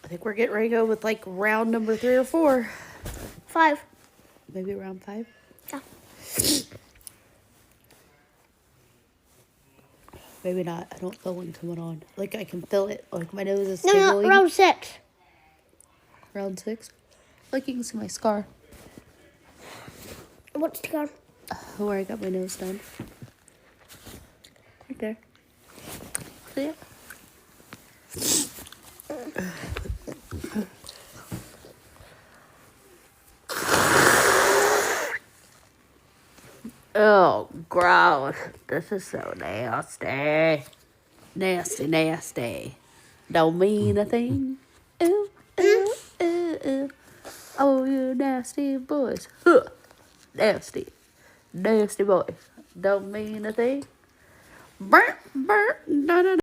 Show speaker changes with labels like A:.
A: I think we're getting ready to go with like round number 3 or 4.
B: 5.
A: Maybe round 5.
B: Yeah.
A: Maybe not. I don't feel one coming on. Like I can feel it. Like my nose is
B: No,
A: tingling.
B: round 6.
A: Round 6. Like you can see my scar.
B: What's the gun?
A: Where I got my nose done. Right there. See it? Oh, gross. This is so nasty. Nasty, nasty. Don't mean a thing. Ooh, ooh, ooh, ooh. Oh, you nasty boys. Huh. Nasty. Nasty boys. Don't mean a thing. Burr, burr, da, da, da.